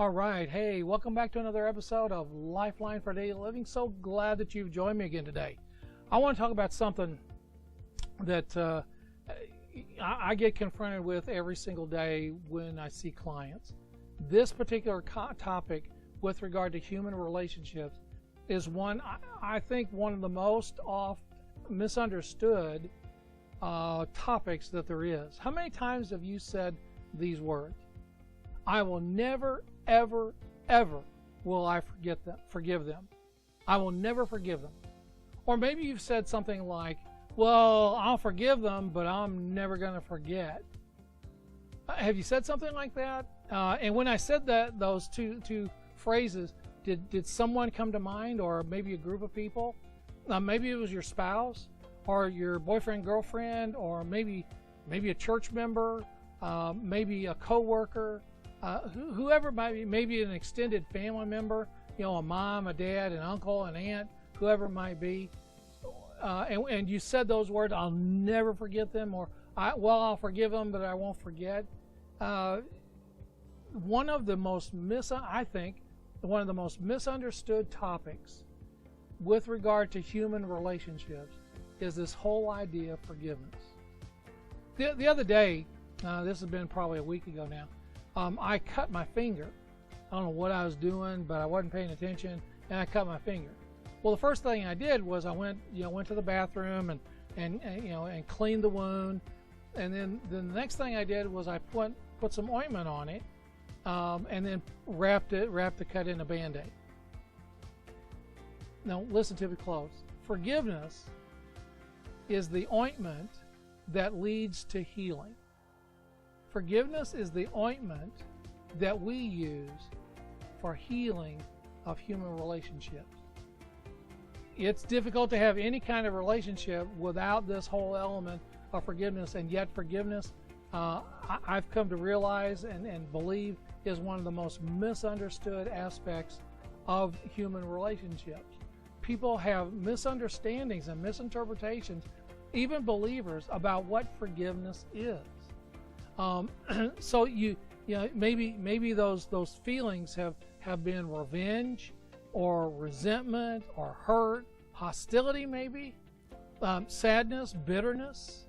All right. Hey, welcome back to another episode of Lifeline for Daily Living. So glad that you've joined me again today. I want to talk about something that I get confronted with every single day when I see clients. This particular topic with regard to human relationships is one, I think, one of the most oft misunderstood topics that there is. How many times have you said these words? I will never, ever, ever will I forgive them. I will never forgive them. Or maybe you've said something like, well, I'll forgive them, but I'm never going to forget. Have you said something like that? And when I said that, those two phrases, did someone come to mind, or maybe a group of people? Maybe it was your spouse, or your boyfriend, girlfriend, or maybe a church member, maybe a coworker. Whoever it might be, maybe an extended family member, a mom, a dad, an uncle, an aunt, whoever it might be, and you said those words, I'll never forget them, or I'll forgive them, but I won't forget. One of the most misunderstood topics with regard to human relationships is this whole idea of forgiveness. The other day, this has been probably a week ago now, I cut my finger. I don't know what I was doing, but I wasn't paying attention, and I cut my finger. Well, the first thing I did was I went to the bathroom and cleaned the wound, and then the next thing I did was I put some ointment on it, and then wrapped the cut in a Band-Aid. Now listen to me close. Forgiveness is the ointment that leads to healing. Forgiveness is the ointment that we use for healing of human relationships. It's difficult to have any kind of relationship without this whole element of forgiveness, and yet forgiveness, I've come to realize and believe, is one of the most misunderstood aspects of human relationships. People have misunderstandings and misinterpretations, even believers, about what forgiveness is. So maybe those feelings have been revenge, or resentment, or hurt, hostility, maybe sadness, bitterness.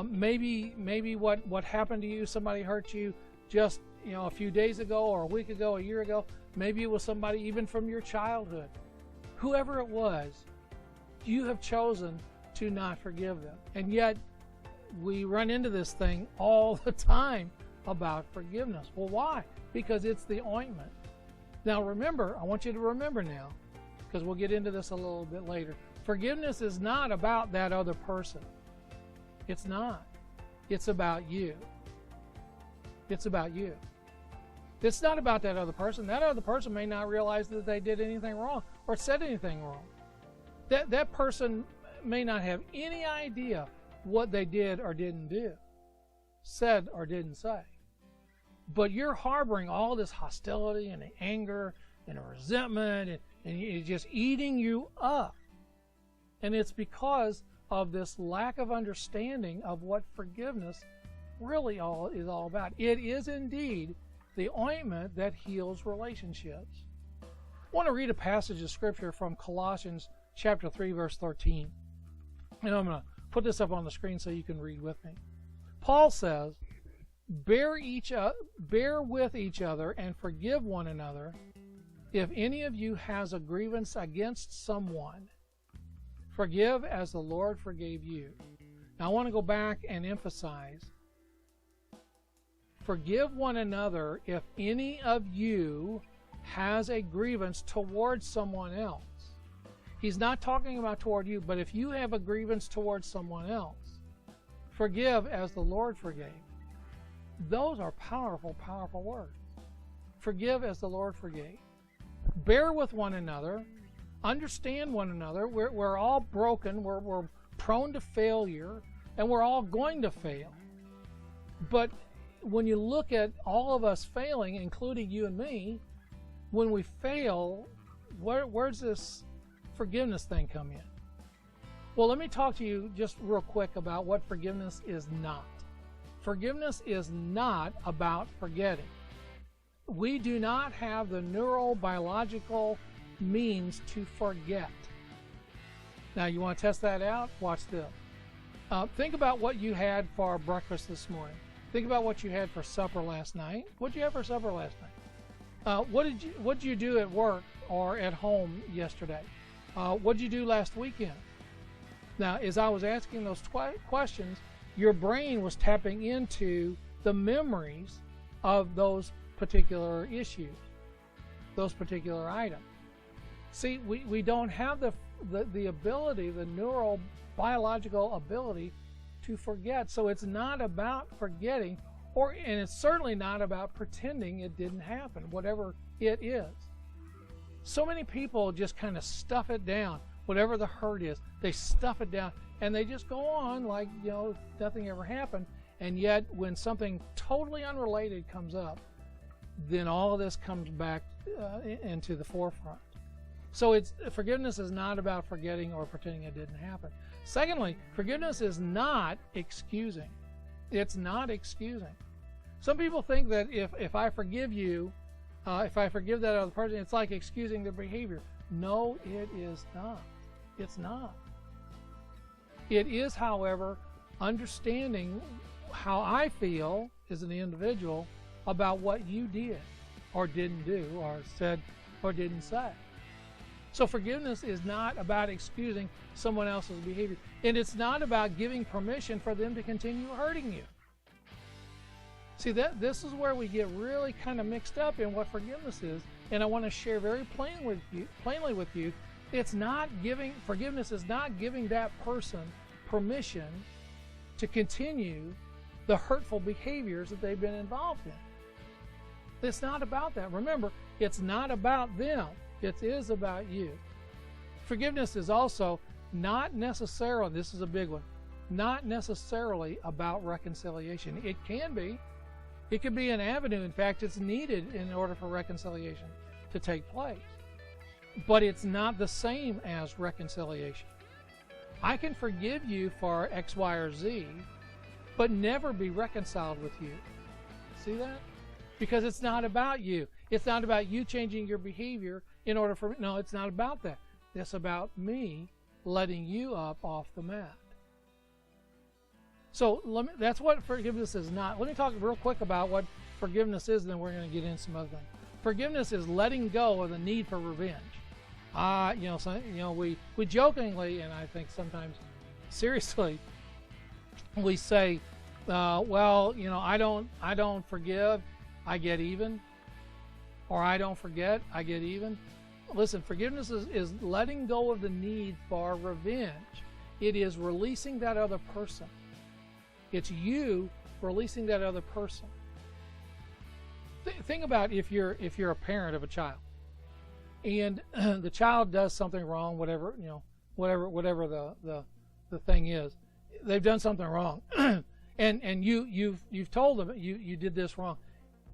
Maybe what happened to you, somebody hurt you just a few days ago, or a week ago, a year ago. Maybe it was somebody even from your childhood. Whoever it was, you have chosen to not forgive them. And yet we run into this thing all the time about forgiveness. Well, why? Because it's the ointment. Now remember, I want you to remember now, because we'll get into this a little bit later. Forgiveness is not about that other person. It's not. It's about you. It's about you. It's not about that other person. That other person may not realize that they did anything wrong or said anything wrong. That person may not have any idea what they did or didn't do, said or didn't say. But you're harboring all this hostility and the anger and the resentment, and it's just eating you up. And it's because of this lack of understanding of what forgiveness really is all about. It is indeed the ointment that heals relationships. I want to read a passage of Scripture from Colossians chapter 3, verse 13. And I'm going to put this up on the screen so you can read with me. Paul says, bear with each other and forgive one another if any of you has a grievance against someone. Forgive as the Lord forgave you. Now I want to go back and emphasize, forgive one another if any of you has a grievance towards someone else. He's not talking about toward you, but if you have a grievance towards someone else, forgive as the Lord forgave. Those are powerful, powerful words. Forgive as the Lord forgave. Bear with one another. Understand one another. We're all broken. We're prone to failure, and we're all going to fail. But when you look at all of us failing, including you and me, when we fail, where's this forgiveness thing come in? Well, let me talk to you just real quick about what forgiveness is not. Forgiveness is not about forgetting. We do not have the neurobiological means to forget. Now, you want to test that out? Watch this. Think about what you had for breakfast this morning. Think about what you had for supper last night. What did you have for supper last night? What did you do at work or at home yesterday? What did you do last weekend? Now, as I was asking those questions, your brain was tapping into the memories of those particular issues, those particular items. See, we don't have the ability, the neurobiological ability to forget. So it's not about forgetting, and it's certainly not about pretending it didn't happen, whatever it is. So many people just kind of stuff it down. Whatever the hurt is, they stuff it down, and they just go on like, nothing ever happened. And yet, when something totally unrelated comes up, then all of this comes back into the forefront. So forgiveness is not about forgetting or pretending it didn't happen. Secondly, forgiveness is not excusing. It's not excusing. Some people think that if I forgive you, if I forgive that other person, it's like excusing their behavior. No, it is not. It's not. It is, however, understanding how I feel as an individual about what you did or didn't do or said or didn't say. So forgiveness is not about excusing someone else's behavior, and it's not about giving permission for them to continue hurting you. See, this is where we get really kind of mixed up in what forgiveness is, and I want to share very plainly with you. Forgiveness is not giving that person permission to continue the hurtful behaviors that they've been involved in. It's not about that. Remember, it's not about them. It is about you. Forgiveness is also not necessarily, this is a big one, not necessarily about reconciliation. It can be. It could be an avenue. In fact, it's needed in order for reconciliation to take place. But it's not the same as reconciliation. I can forgive you for X, Y, or Z, but never be reconciled with you. See that? Because it's not about you. It's not about you changing your behavior in order for... No, it's not about that. It's about me letting you up off the mat. So that's what forgiveness is not. Let me talk real quick about what forgiveness is, and then we're going to get into some other things. Forgiveness is letting go of the need for revenge. We jokingly, and I think sometimes seriously, we say, I don't forgive, I get even, or I don't forget, I get even. Listen, forgiveness is letting go of the need for revenge. It is releasing that other person. It's you releasing that other person. Think about if you're a parent of a child, and the child does something wrong, whatever the thing is, they've done something wrong, and you've told them you did this wrong,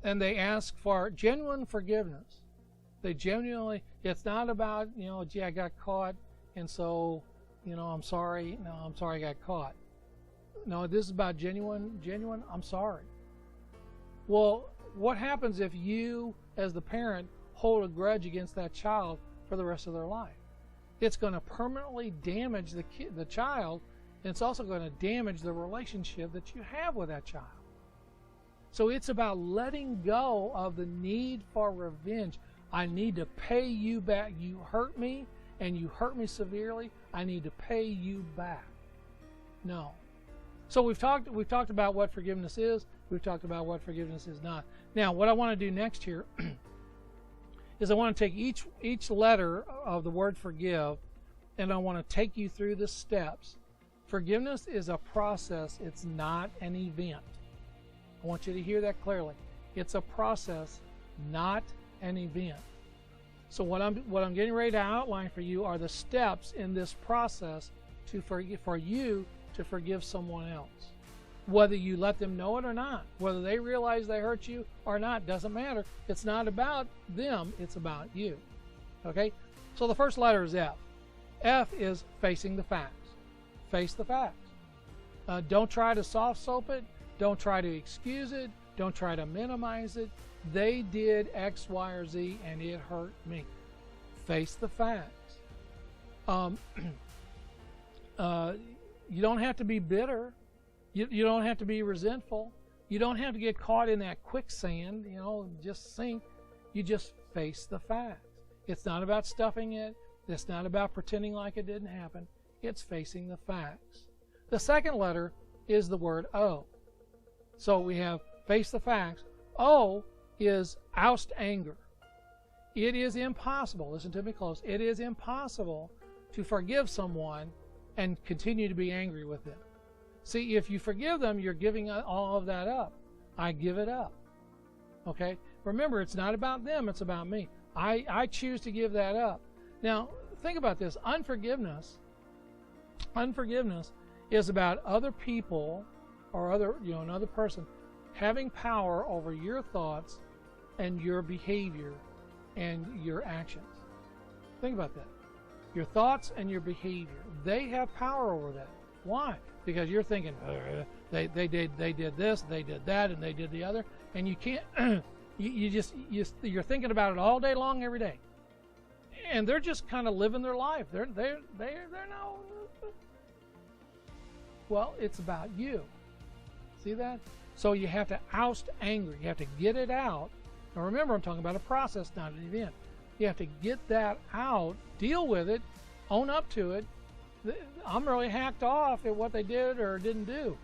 and they ask for genuine forgiveness. They genuinely, it's not about gee, I got caught, and so I'm sorry. No, I'm sorry I got caught. No, this is about genuine. I'm sorry. Well, what happens if you, as the parent, hold a grudge against that child for the rest of their life? It's going to permanently damage the child, and it's also going to damage the relationship that you have with that child. So it's about letting go of the need for revenge. I need to pay you back. You hurt me, and you hurt me severely. I need to pay you back. No. So we've talked about what forgiveness is. We've talked about what forgiveness is not. Now, what I want to do next here is I want to take each letter of the word forgive, and I want to take you through the steps. Forgiveness is a process. It's not an event. I want you to hear that clearly. It's a process, not an event. So what I'm getting ready to outline for you are the steps in this process for you to forgive someone else. Whether you let them know it or not, whether they realize they hurt you or not, doesn't matter. It's not about them, it's about you. Okay? So the first letter is F. F is facing the facts. Face the facts. Don't try to soft soap it. Don't try to excuse it. Don't try to minimize it. They did X, Y, or Z, and it hurt me. Face the facts. You don't have to be bitter. You don't have to be resentful. You don't have to get caught in that quicksand, just sink. You just face the facts. It's not about stuffing it. It's not about pretending like it didn't happen. It's facing the facts. The second letter is the word O. So we have face the facts. O is oust anger. It is impossible, listen to me close, it is impossible to forgive someone and continue to be angry with them. See, if you forgive them, you're giving all of that up. I give it up. Okay? Remember, it's not about them, it's about me. I choose to give that up. Now, think about this. Unforgiveness is about other people or another person having power over your thoughts and your behavior and your actions. Think about that. Your thoughts and your behavior, they have power over that. Why? Because you're thinking, they did this, they did that, and they did the other, and you can't. You're thinking about it all day long, every day, and they're just kind of living their life. They're no. Well, it's about you. See that? So you have to oust anger. You have to get it out. Now remember, I'm talking about a process, not an event. You have to get that out, deal with it, own up to it. I'm really hacked off at what they did or didn't do.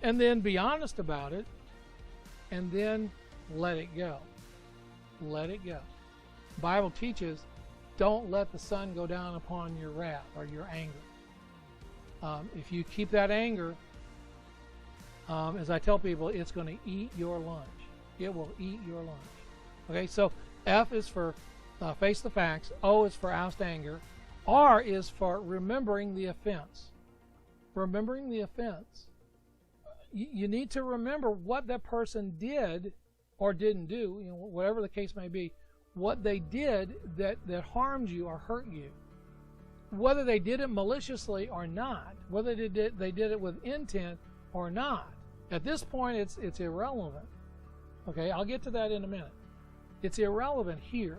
And then be honest about it, and then let it go. Let it go. The Bible teaches, don't let the sun go down upon your wrath or your anger. If you keep that anger, as I tell people, it's going to eat your lunch. It will eat your lunch. Okay, so F is for face the facts. O is for oust anger. R is for remembering the offense. Remembering the offense. You need to remember what that person did or didn't do, whatever the case may be, what they did that harmed you or hurt you. Whether they did it maliciously or not, whether they did it with intent or not. At this point, it's irrelevant. Okay, I'll get to that in a minute. It's irrelevant here.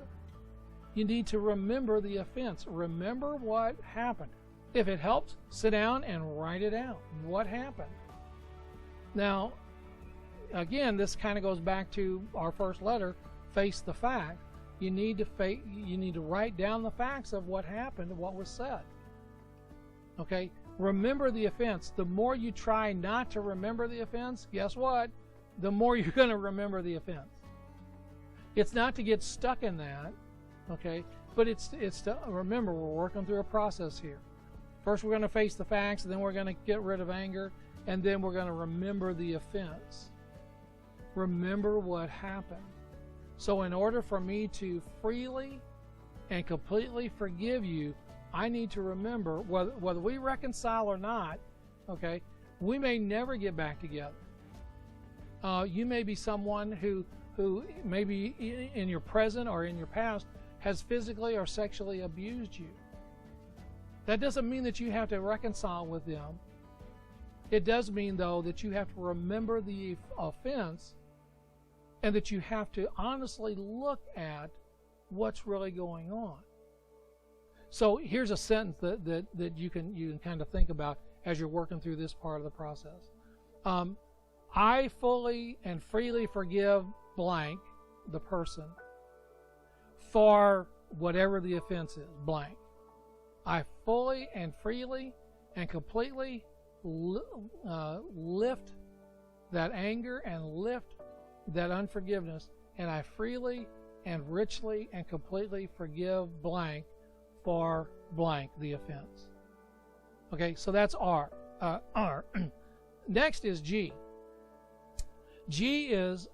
You need to remember the offense. Remember what happened. If it helps, sit down and write it out. What happened? Now, again, this kind of goes back to our first letter, face the fact. You need to write down the facts of what happened, what was said. Okay? Remember the offense. The more you try not to remember the offense, guess what? The more you're going to remember the offense. It's not to get stuck in that, okay? But it's to remember we're working through a process here. First we're going to face the facts, and then we're going to get rid of anger, and then we're going to remember the offense. Remember what happened. So in order for me to freely and completely forgive you, I need to remember whether we reconcile or not, okay, we may never get back together. You may be someone who maybe in your present or in your past has physically or sexually abused you. That doesn't mean that you have to reconcile with them. It does mean, though, that you have to remember the offense and that you have to honestly look at what's really going on. So here's a sentence that you can kind of think about as you're working through this part of the process. I fully and freely forgive blank, the person, for whatever the offense is, blank. I fully and freely and completely lift that anger and lift that unforgiveness, and I freely and richly and completely forgive blank for blank, the offense. Okay, so that's R. Next is G. G is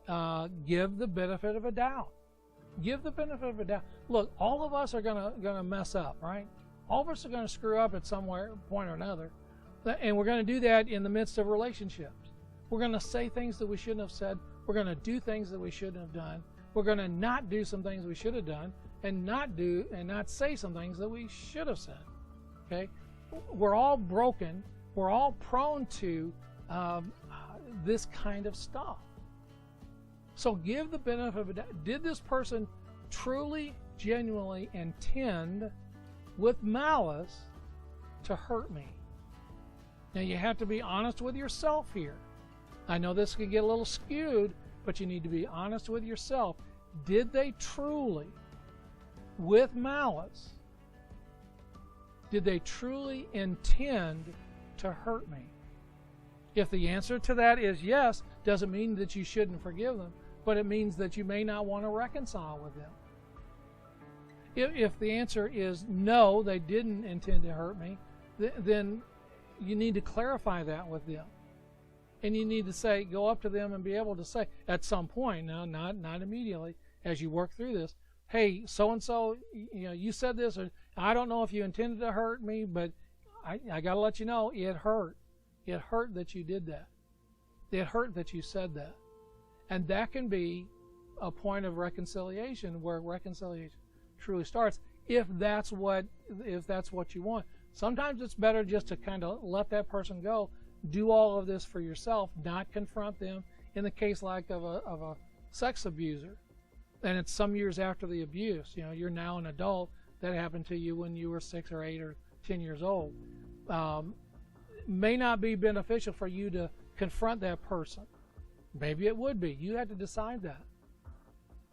give the benefit of a doubt. Give the benefit of a doubt. Look, all of us are gonna mess up, right? All of us are gonna screw up at some point or another, and we're gonna do that in the midst of relationships. We're gonna say things that we shouldn't have said. We're gonna do things that we shouldn't have done. We're gonna not do some things we should have done, and not say some things that we should have said. Okay, we're all broken. We're all prone to this kind of stuff. So give the benefit of the doubt. Did this person truly, genuinely intend with malice to hurt me? Now you have to be honest with yourself here. I know this can get a little skewed, but you need to be honest with yourself. Did they truly, with malice, did they truly intend to hurt me? If the answer to that is yes, doesn't mean that you shouldn't forgive them, but it means that you may not want to reconcile with them. If the answer is no, they didn't intend to hurt me, then you need to clarify that with them. And you need to say, go up to them and be able to say at some point, now not immediately, as you work through this, hey, so-and-so, you said this, or I don't know if you intended to hurt me, but I got to let you know, it hurt. It hurt that you did that. It hurt that you said that. And that can be a point of reconciliation, where reconciliation truly starts, if that's what you want. Sometimes it's better just to kind of let that person go, do all of this for yourself, not confront them. In the case like of a sex abuser, and it's some years after the abuse, you're now an adult, that happened to you when you were 6 or 8 or 10 years old, may not be beneficial for you to confront that person. Maybe it would be. You had to decide that.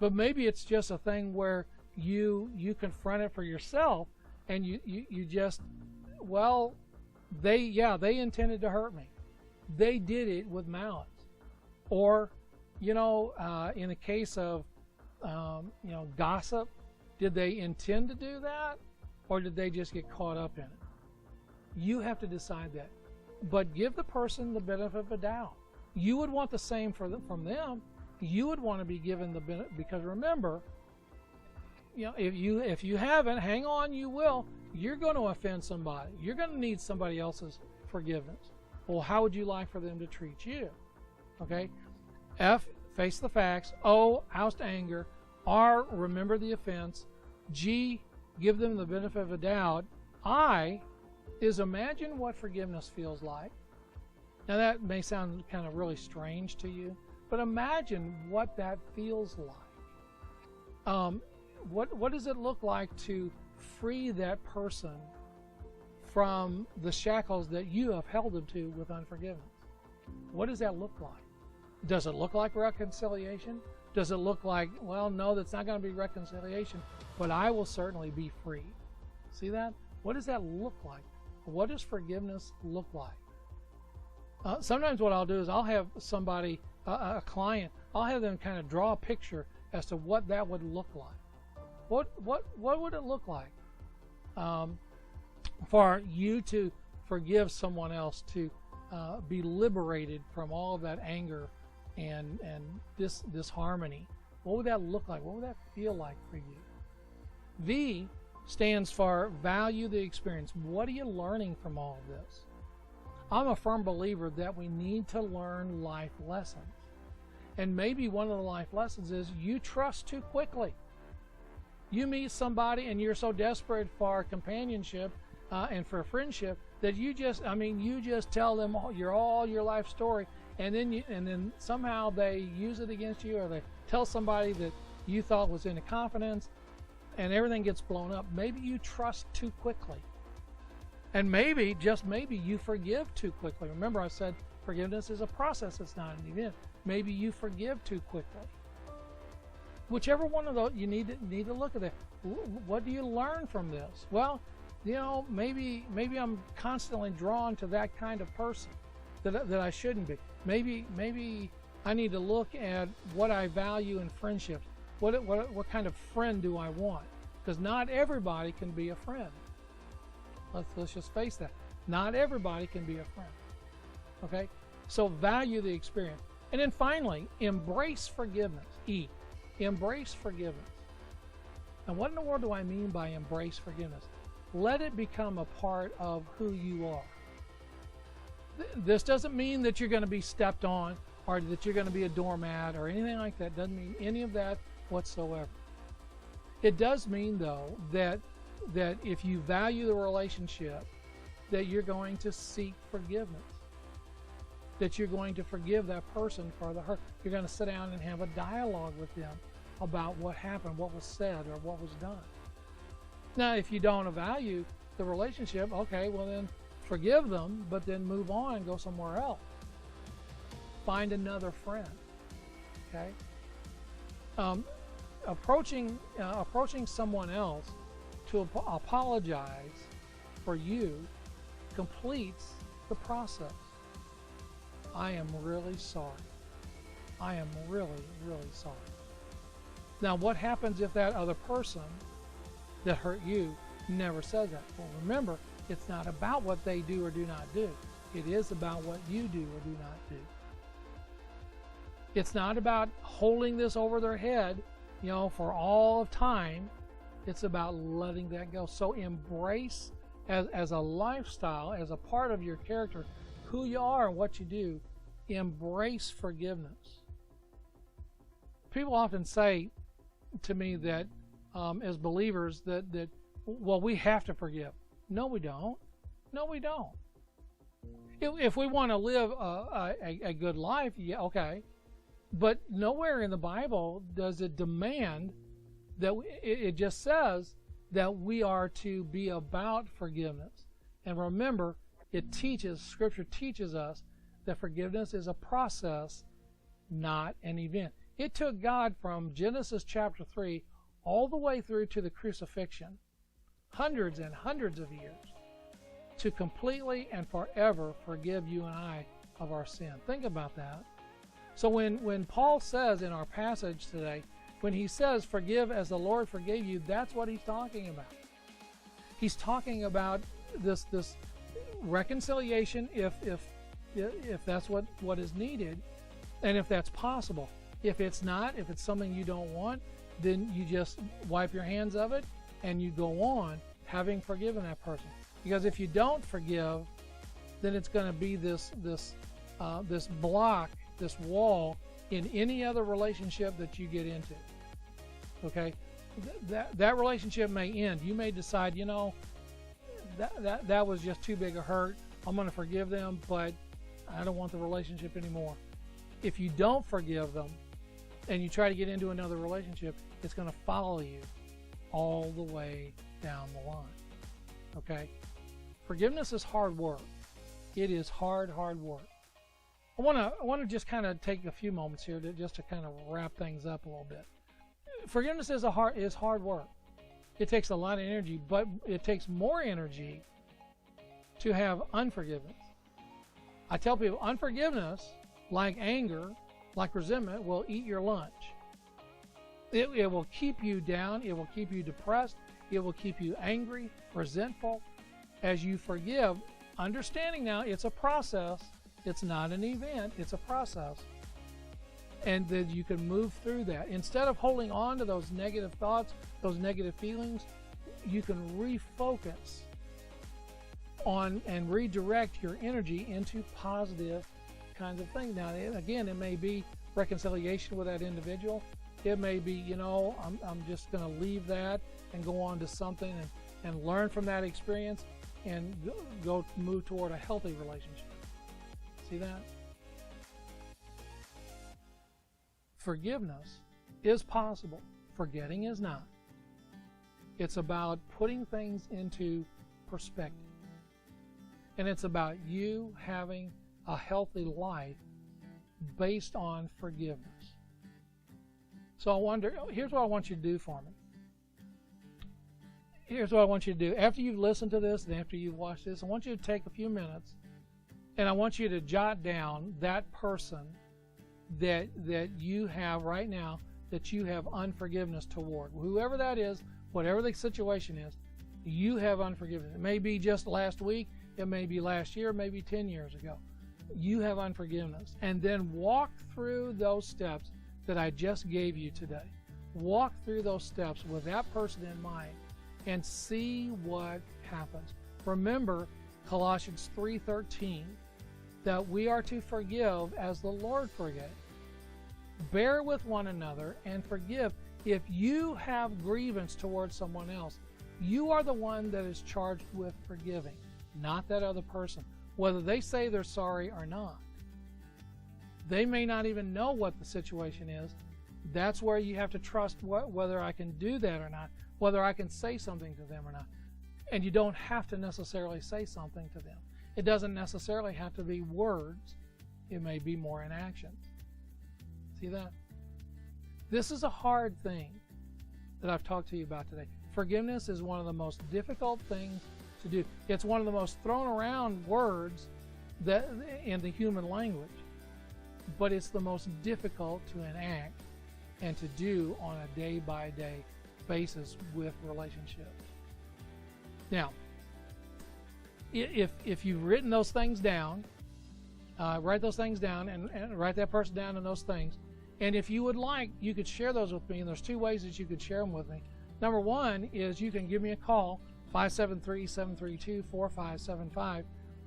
But maybe it's just a thing where you confront it for yourself, and you just, well, they intended to hurt me. They did it with malice. Or, in a case of, gossip, did they intend to do that, or did they just get caught up in it? You have to decide that. But give the person the benefit of the doubt. You would want the same from them. You would want to be given the benefit, because remember, if you haven't, hang on, you will. You're going to offend somebody. You're going to need somebody else's forgiveness. Well, how would you like for them to treat you? Okay? F, face the facts. O, oust anger. R, remember the offense. G, give them the benefit of a doubt. I is imagine what forgiveness feels like. Now that may sound kind of really strange to you, but imagine what that feels like. What does it look like to free that person from the shackles that you have held them to with unforgiveness? What does that look like? Does it look like reconciliation? Does it look like, well, no, that's not going to be reconciliation, but I will certainly be free? See that? What does that look like? What does forgiveness look like? Sometimes what I'll do is I'll have somebody, a client, I'll have them kind of draw a picture as to what that would look like. What would it look like for you to forgive someone else, to be liberated from all of that anger and disharmony? What would that look like? What would that feel like for you? V stands for value the experience. What are you learning from all of this? I'm a firm believer that we need to learn life lessons. And maybe one of the life lessons is you trust too quickly. You meet somebody and you're so desperate for companionship and for friendship that you just tell them all your life story, and then somehow they use it against you, or they tell somebody that you thought was in a confidence, and everything gets blown up. Maybe you trust too quickly. And maybe, just maybe, you forgive too quickly. Remember, I said forgiveness is a process, it's not an event. Maybe you forgive too quickly. Whichever one of those, you need to look at that. What do you learn from this? Well, maybe I'm constantly drawn to that kind of person that I shouldn't be. Maybe I need to look at what I value in friendships. What kind of friend do I want? Because not everybody can be a friend. Let's just face that. Not everybody can be a friend. Okay? So value the experience. And then finally, embrace forgiveness. E, embrace forgiveness. And what in the world do I mean by embrace forgiveness? Let it become a part of who you are. This doesn't mean that you're going to be stepped on, or that you're going to be a doormat, or anything like that. It doesn't mean any of that whatsoever. It does mean, though, that if you value the relationship, that you're going to seek forgiveness. that you're going to forgive that person for the hurt. You're going to sit down and have a dialogue with them about what happened, what was said, or what was done. Now, if you don't value the relationship, okay, well then forgive them, but then move on and go somewhere else. Find another friend. Okay. Approaching someone else to apologize for you completes the process. I am really sorry. I am really, really sorry. Now, what happens if that other person that hurt you never says that? Well, remember, it's not about what they do or do not do. It is about what you do or do not do. It's not about holding this over their head, for all of time. It's about letting that go. So embrace as a lifestyle, as a part of your character, who you are and what you do. Embrace forgiveness. People often say to me that as believers that we have to forgive. No, we don't. No, we don't. If we want to live a good life, yeah, okay. But nowhere in the Bible does it demand that it just says that we are to be about forgiveness. And remember, Scripture teaches us that forgiveness is a process, not an event. It took God from Genesis chapter 3 all the way through to the crucifixion, hundreds and hundreds of years, to completely and forever forgive you and I of our sin. Think about that. So when Paul says in our passage today, when he says, forgive as the Lord forgave you, that's what he's talking about. He's talking about this reconciliation if that's what is needed, and if that's possible. If it's not, if it's something you don't want, then you just wipe your hands of it and you go on having forgiven that person. Because if you don't forgive, then it's going to be this block, this wall in any other relationship that you get into. Okay, that relationship may end. You may decide, that was just too big a hurt. I'm going to forgive them, but I don't want the relationship anymore. If you don't forgive them and you try to get into another relationship, it's going to follow you all the way down the line. Okay, forgiveness is hard work. It is hard work. I want to just kind of take a few moments here to kind of wrap things up a little bit. Forgiveness is hard work. It takes a lot of energy, but it takes more energy to have unforgiveness. I tell people, unforgiveness, like anger, like resentment, will eat your lunch. It will keep you down. It will keep you depressed. It will keep you angry, resentful. As you forgive, understanding now it's a process. It's not an event. It's a process. And that you can move through that. Instead of holding on to those negative thoughts, those negative feelings, you can refocus on and redirect your energy into positive kinds of things. Now, again, it may be reconciliation with that individual. It may be, I'm just going to leave that and go on to something and learn from that experience and move toward a healthy relationship. See that? Forgiveness is possible. Forgetting is not. It's about putting things into perspective. And it's about you having a healthy life based on forgiveness. So here's what I want you to do for me. Here's what I want you to do. After you've listened to this and after you've watched this, I want you to take a few minutes and I want you to jot down that person that you have right now that you have unforgiveness toward. Whoever that is, whatever the situation is, you have unforgiveness. It may be just last week, it may be last year, maybe 10 years ago. You have unforgiveness. And then walk through those steps that I just gave you today. Walk through those steps with that person in mind and see what happens. Remember Colossians 3:13, that we are to forgive as the Lord forgave. Bear with one another and forgive. If you have grievance towards someone else, you are the one that is charged with forgiving, not that other person, whether they say they're sorry or not. They may not even know what the situation is. That's where you have to trust whether I can do that or not, whether I can say something to them or not. And you don't have to necessarily say something to them. It doesn't necessarily have to be words. It may be more in action. See that? This is a hard thing that I've talked to you about today. Forgiveness is one of the most difficult things to do. It's one of the most thrown around words that in the human language, but it's the most difficult to enact and to do on a day-by-day basis with relationships. Now, if you've written those things down, write those things down and write that person down and those things. And if you would like, you could share those with me. And there's two ways that you could share them with me. Number one is you can give me a call, 573-732-4575.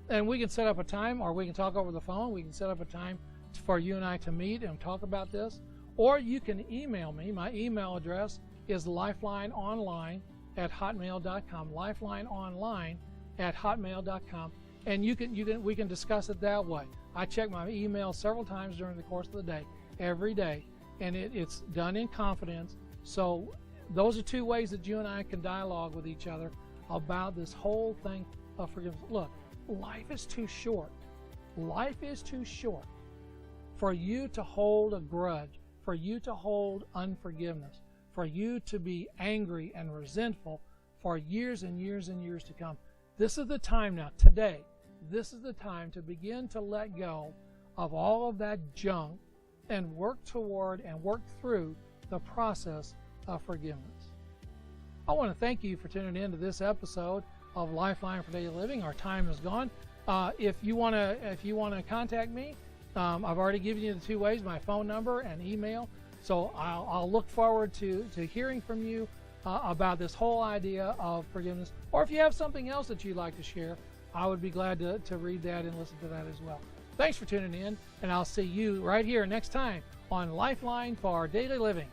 And we can set up a time, or we can talk over the phone. We can set up a time for you and I to meet and talk about this. Or you can email me. My email address is lifelineonline@hotmail.com. lifelineonline@hotmail.com. And we can discuss it that way. I check my email several times during the course of the day, every day, and it's done in confidence. So those are two ways that you and I can dialogue with each other about this whole thing of forgiveness. Look, life is too short. Life is too short for you to hold a grudge, for you to hold unforgiveness, for you to be angry and resentful for years and years and years to come. This is the time now, today, this is the time to begin to let go of all of that junk and work toward and work through the process of forgiveness. I want to thank you for tuning in to this episode of Lifeline for Daily Living. Our time is gone. If you want to contact me, I've already given you the two ways, my phone number and email. So I'll look forward to hearing from you about this whole idea of forgiveness. Or if you have something else that you'd like to share, I would be glad to read that and listen to that as well. Thanks for tuning in, and I'll see you right here next time on Lifeline for Daily Living.